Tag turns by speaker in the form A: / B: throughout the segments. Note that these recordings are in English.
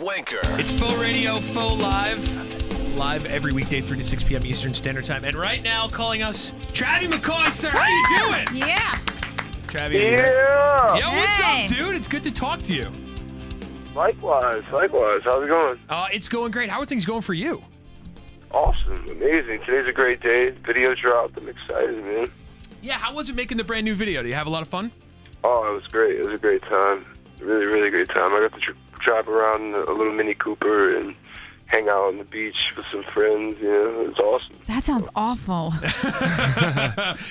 A: Wanker.
B: It's Faux Radio, Faux Live. Live every weekday, 3 to 6 p.m. Eastern Standard Time. And right now, calling us, Travie McCoy, sir. How you doing?
C: Yeah.
B: Travie.
D: Yeah.
B: Yo, what's
C: Hey.
B: up, dude? It's good to talk to you.
D: Likewise. How's it going?
B: It's going great. How are things going for you?
D: Awesome. Amazing. Today's a great day. Video dropped. I'm excited, man.
B: Yeah, how was it making the brand new video? Do you have a lot of fun?
D: Oh, it was great. It was a great time. Really, really great time. I got to drive around in a little Mini Cooper and hang out on the beach with some friends. You know, it was awesome.
C: That sounds awful.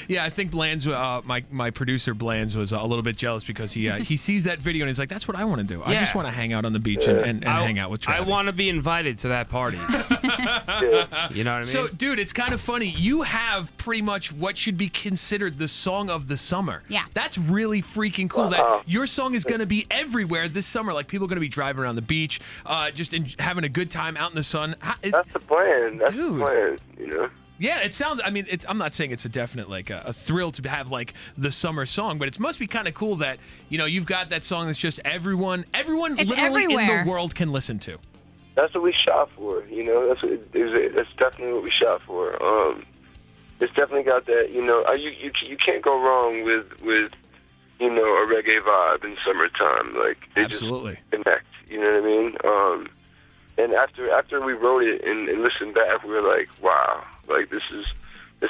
B: Yeah, I think Blands, my producer Blands, was a little bit jealous because he sees that video and he's like, "That's what I want to do. I just want to hang out on the beach and hang out with Travie."
E: I want to be invited to that party.
D: Yeah.
E: You know what I mean?
B: So, dude, it's kind of funny. You have pretty much what should be considered the song of the summer.
C: Yeah.
B: That's really freaking cool that your song is going to be everywhere this summer. Like, people are going to be driving around the beach, just having a good time out in the sun.
D: That's the plan. That's
B: Dude.
D: the plan, you know?
B: Yeah, it sounds, I mean, I'm not saying it's a definite, like, a thrill to have, like, the summer song, but it must be kind of cool that, you know, you've got that song that's just everyone
C: It's
B: literally
C: everywhere.
B: in the world can listen to. That's
D: That's what we shot for, you know? That's definitely what we shot for. It's definitely got that, you know, you can't go wrong with you know, a reggae vibe in summertime. Like, they
B: Absolutely.
D: just connect, you know what I mean? And after we wrote it and listened back, we were like, wow, like this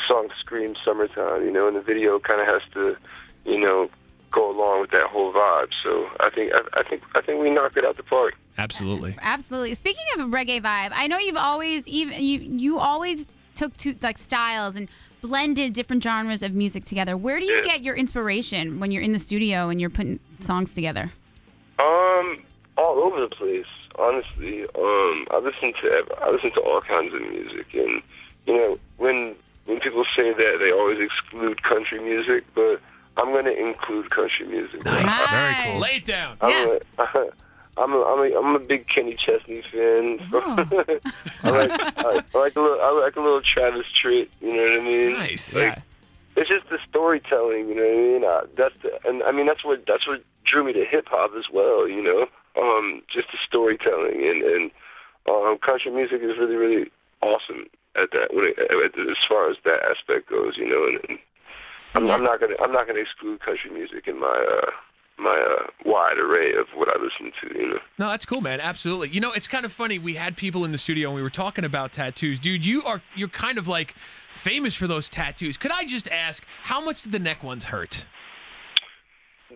D: song screams summertime, you know, and the video kind of has to, you know, go along with that whole vibe. So I think we knocked it out the park.
B: Absolutely.
C: Absolutely. Speaking of a reggae vibe, I know you've always you always took to like styles and blended different genres of music together. Where do you get your inspiration when you're in the studio and you're putting songs together?
D: All over the place. Honestly, I listen to all kinds of music, and you know, when people say that, they always exclude country music, but I'm going to include country music.
B: Nice.
E: Very cool.
B: Lay it down.
D: I'm a big Kenny Chesney fan.
C: Oh.
D: I like a little Travis Tritt. You know what I mean?
B: Nice.
D: Like, it's just the storytelling. You know what I mean? That's what drew me to hip hop as well. You know, just the storytelling and country music is really, really awesome at that as far as that aspect goes. You know, and I'm not gonna exclude country music in my wide array of what I listen to, you know.
B: No, that's cool, man. Absolutely. You know, it's kind of funny. We had people in the studio and we were talking about tattoos. Dude, you're kind of like famous for those tattoos. Could I just ask, how much did the neck ones hurt?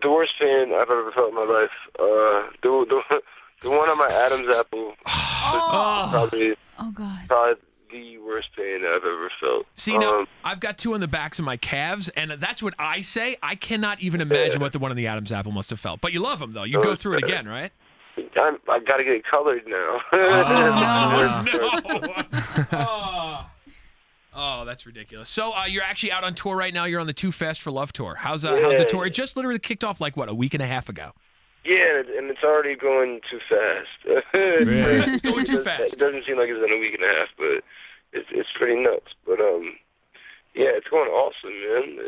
D: The worst pain I've ever felt in my life. The one on my Adam's apple was probably the worst pain I've ever felt.
B: See, now, I've got two on the backs of my calves, and that's what I say. I cannot even imagine what the one on the Adam's apple must have felt. But you love them, though. You go through it again, right?
D: I got to get it colored now.
B: Oh, that's ridiculous. So you're actually out on tour right now. You're on the Too Fast for Love tour. How's the tour? It just literally kicked off, like, what, a week and a half ago?
D: Yeah, and it's already going too fast.
B: It's going too fast.
D: It doesn't seem like it's been a week and a half, but it's pretty nuts. But yeah, it's going awesome, man.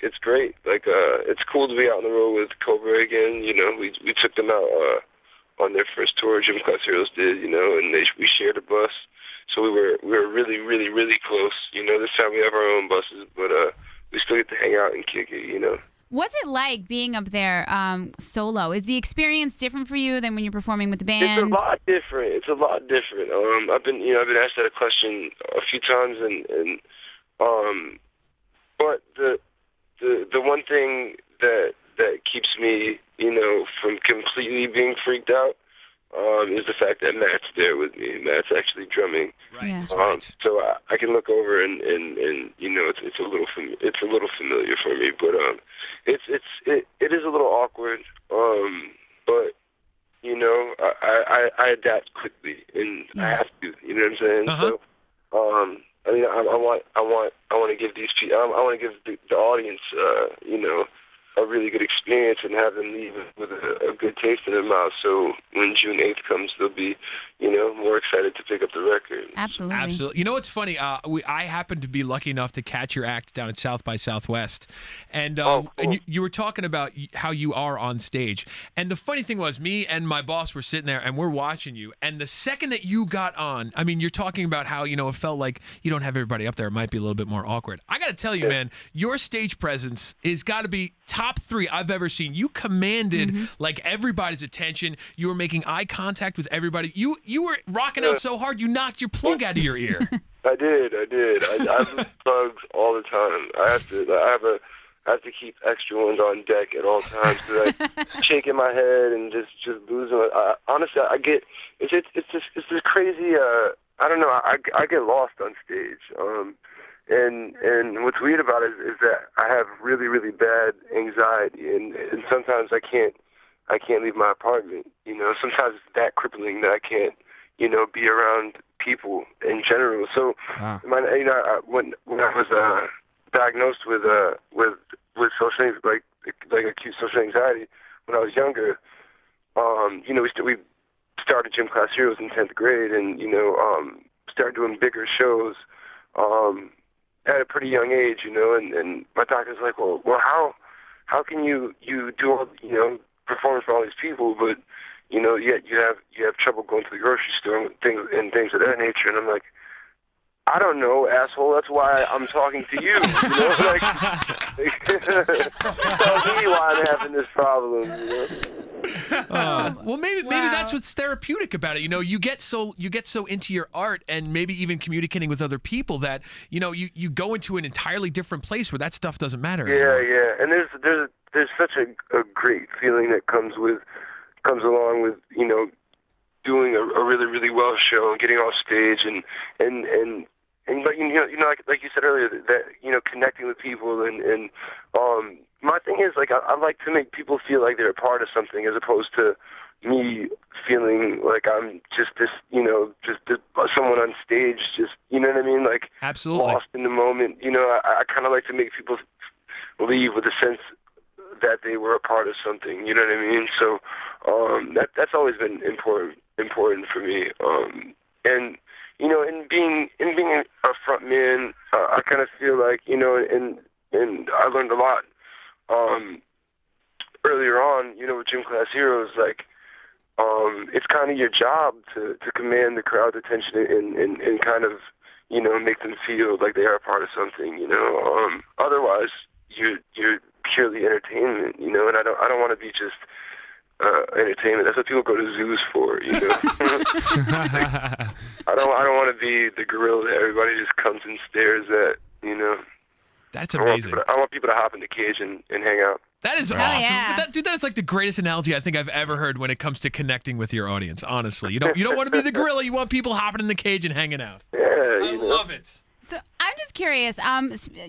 D: It's great. Like it's cool to be out on the road with Cobra again. You know, we took them out on their first tour. Jim Cuts Heroes did, you know, and we shared a bus, so we were really, really, really close. You know, this time we have our own buses, but we still get to hang out and kick it. You know.
C: What's it like being up there solo? Is the experience different for you than when you're performing with the band?
D: It's a lot different. I've been asked that question a few times, and but the one thing that keeps me, you know, from completely being freaked out is the fact that Matt's there with me. Matt's actually drumming.
B: Right.
C: Yeah.
B: That's right.
D: So I can look over and you know, it's a little familiar for me, but it is a little awkward. But you know, I adapt quickly, and I have to. You know what I'm saying?
B: Uh-huh.
D: So I mean, I want to give these people, I want to give the audience, you know, a really good experience and have them leave with a good taste in their mouth. So when June 8th comes, they'll be, more excited to pick up the record.
C: Absolutely.
B: Absolutely. You know what's funny? I happened to be lucky enough to catch your act down at South by Southwest, and
D: Cool.
B: and you were talking about how you are on stage. And the funny thing was, me and my boss were sitting there, and we're watching you. And the second that you got on, I mean, you're talking about how it felt like you don't have everybody up there. It might be a little bit more awkward. I got to tell you, man, your stage presence is got to be top 3 I've ever seen. You commanded like everybody's attention. You were making eye contact with everybody. You were rocking out so hard you knocked your plug out of your ear.
D: I did. I lose plugs all the time. I have to keep extra ones on deck at all times because I'm shaking my head and just losing it. Honestly, I get it's this crazy. I don't know. I get lost on stage. And what's weird about it is that I have really, really bad anxiety, and sometimes I can't leave my apartment. Sometimes it's that crippling that I can't, be around people in general. So, when I was diagnosed with social like acute social anxiety when I was younger, we started Gym Class Heroes in 10th grade, and started doing bigger shows. At a pretty young age, and my doctor's like, well, how can you do all, perform for all these people, but, yet you have trouble going to the grocery store and things of that nature. And I'm like, I don't know, asshole. That's why I'm talking to you. Like, tell me why I'm having this problem.
B: Well, maybe that's what's therapeutic about it. You get so into your art and maybe even communicating with other people that you go into an entirely different place where that stuff doesn't matter anymore.
D: Yeah. And there's such a great feeling that comes along with doing a really, really well show and getting off stage and like you said earlier, that connecting with people and my thing is, like, I like to make people feel like they're a part of something as opposed to me feeling like I'm just this someone on stage, just, you know what I mean? Like,
B: absolutely
D: lost in the moment. I kind of like to make people leave with a sense that they were a part of something, you know what I mean? So that's always been important for me. And in being a front man, I kind of feel like, and I learned a lot earlier on, with Gym Class Heroes, like, it's kind of your job to command the crowd's attention and kind of, make them feel like they are a part of something, otherwise you're purely entertainment, and I don't want to be just entertainment. That's what people go to zoos for, Like, I don't want to be the gorilla that everybody just comes and stares at,
B: That's amazing.
D: I want people to hop in the cage and hang out.
B: That is awesome.
C: Yeah.
B: That is like the greatest analogy I think I've ever heard when it comes to connecting with your audience. Honestly, you don't want to be the gorilla. You want people hopping in the cage and hanging out.
D: Yeah,
B: I love it.
C: So I'm just curious.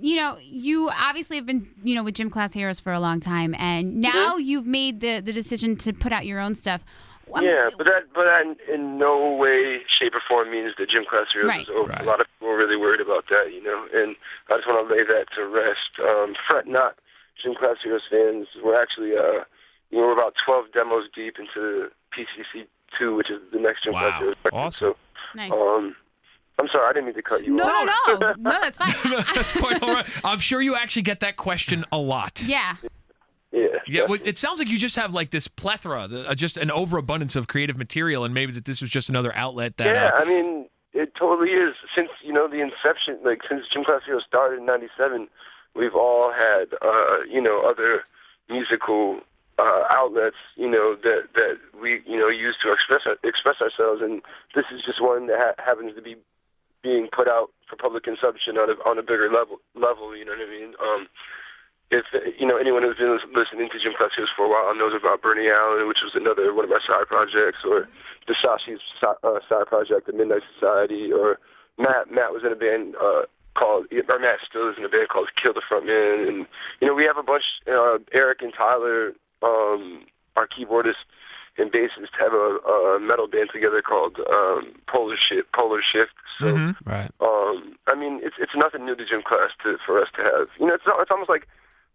C: You obviously have been, with Gym Class Heroes for a long time, and now you've made the decision to put out your own stuff.
D: Yeah, but that in no way, shape, or form means that Gym Class Heroes is over.
B: Right.
D: A lot of people are really worried about that, and I just want to lay that to rest. Fret not, Gym Class Heroes fans. We're actually, we're about 12 demos deep into PCC 2, which is the next Gym Class Heroes record.
E: Awesome.
D: So,
C: Nice.
D: I'm sorry, I didn't mean to cut you off.
C: No, that's fine.
B: That's quite all right. I'm sure you actually get that question a lot.
C: Yeah.
D: Yeah.
B: Well, it sounds like you just have like this plethora, just an overabundance of creative material, and maybe that this was just another outlet that.
D: Yeah, I mean, it totally is. Since the inception, like since Gym Class Heroes started in '97, we've all had other musical outlets, that we use to express ourselves, and this is just one that happens to be being put out for public consumption on a bigger level. You know what I mean? If anyone who's been listening to Gym Class Heroes for a while knows about Bernie Allen, which was another one of my side projects, or Dashashi's side project, The Midnight Society, or Matt was in a band Matt still is in a band called Kill the Frontman, and we have a bunch. Eric and Tyler, our keyboardist and bassist, have a metal band together called Polar Shift. So,
E: Right.
D: I mean, it's nothing new to Gym Class for us to have. It's almost like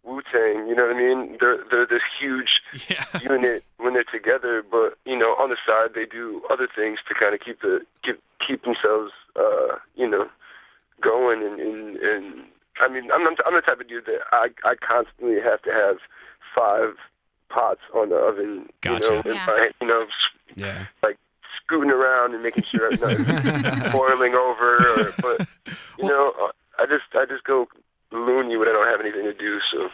D: Wu-Tang, you know what I mean? They're this huge unit when they're together, but you know, on the side they do other things to kind of keep themselves, you know, going. And I mean, I'm the type of dude that I constantly have to have 5 pots on the oven,
B: Gotcha.
D: Like scooting around and making sure nothing's boiling over. But you know, I just go loony when I don't have anything to do. So.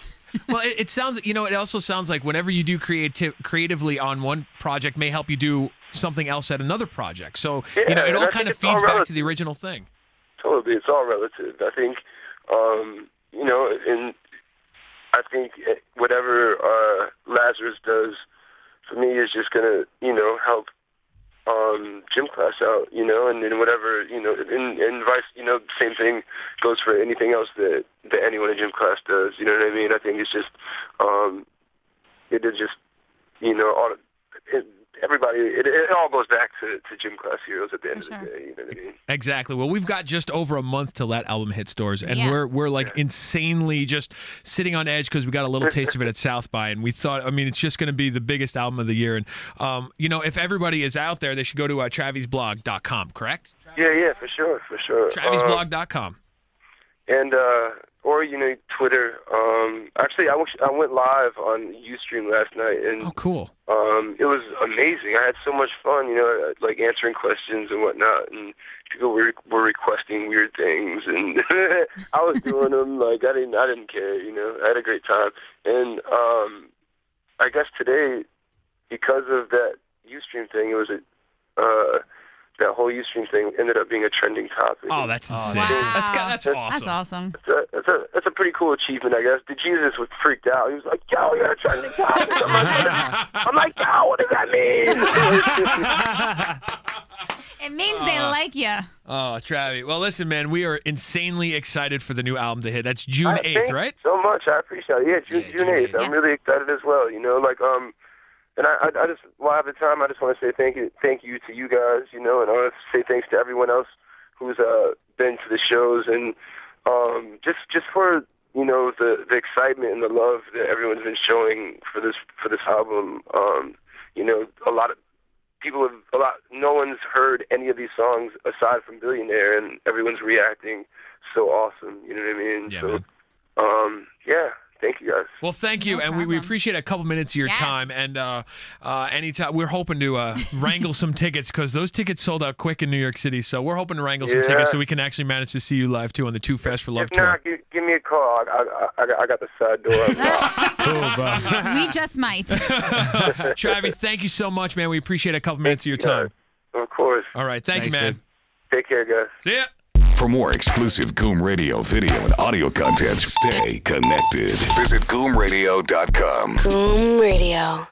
B: Well, it sounds, you know, it also sounds like whenever you do creatively on one project may help you do something else at another project. So, you know, it all kind of feeds back to the original thing.
D: Totally. It's all relative. I think, you know, and I think whatever Lazarus does for me is just going to, you know, help gym class out, you know, and then whatever, you know, and vice, you know, same thing goes for anything else that anyone in gym class does, you know what I mean? I think it's just, it is just, you know, everybody, it all goes back to gym class heroes at the end of the day, you know what I mean?
B: Exactly. Well, we've got just over a month till that album hits stores, and we're like insanely just sitting on edge because we got a little taste of it at South by, and we thought, I mean, it's just going to be the biggest album of the year. And, you know, if everybody is out there, they should go to traviesblog.com, correct?
D: Yeah, for sure.
B: Traviesblog.com.
D: And, or, you know, Twitter. Actually, I went live on Ustream last night, and
B: oh, cool.
D: It was amazing. I had so much fun, you know, like answering questions and whatnot, and people were requesting weird things, and I was doing them. Like I didn't care, you know. I had a great time, and I guess today, because of that Ustream thing, it was that whole Ustream thing ended up being a trending topic.
B: Oh, that's insane.
C: Wow.
B: That's awesome.
C: That's awesome.
D: That's a pretty cool achievement, I guess. The Jesus was freaked out. He was like, "Yo, you're a trending topic." I'm like, "Yo, what does that mean?"
C: It means they like you.
B: Oh, Travie. Well, listen, man, we are insanely excited for the new album to hit. That's June 8th,
D: thanks
B: right?
D: So much. I appreciate it. Yeah, June 8th. I'm really excited as well. You know, like and I just, while I have the time, I just want to say thank you to you guys, you know, and I want to say thanks to everyone else who's been to the shows, and just for, you know, the excitement and the love that everyone's been showing for this album. You know, no one's heard any of these songs aside from Billionaire, and everyone's reacting so awesome. You know what I mean?
B: Yeah,
D: so,
B: man.
D: yeah. Thank you, guys.
B: Well, thank you,
C: No
B: and we
C: problem.
B: appreciate a couple minutes of your time. And anytime, we're hoping to wrangle some tickets because those tickets sold out quick in New York City. So we're hoping to wrangle some tickets so we can actually manage to see you live too on the Too Fast for Love tour.
D: If not, give me a call. I got the side door.
B: Cool, bro.
C: We just might.
B: Travie, thank you so much, man. We appreciate a couple minutes of your time.
D: Of course.
B: All right, thank you, man.
E: Sid.
D: Take care, guys.
B: See ya.
A: For more exclusive Goom Radio video and audio content, stay connected. Visit GoomRadio.com.
F: Goom Radio.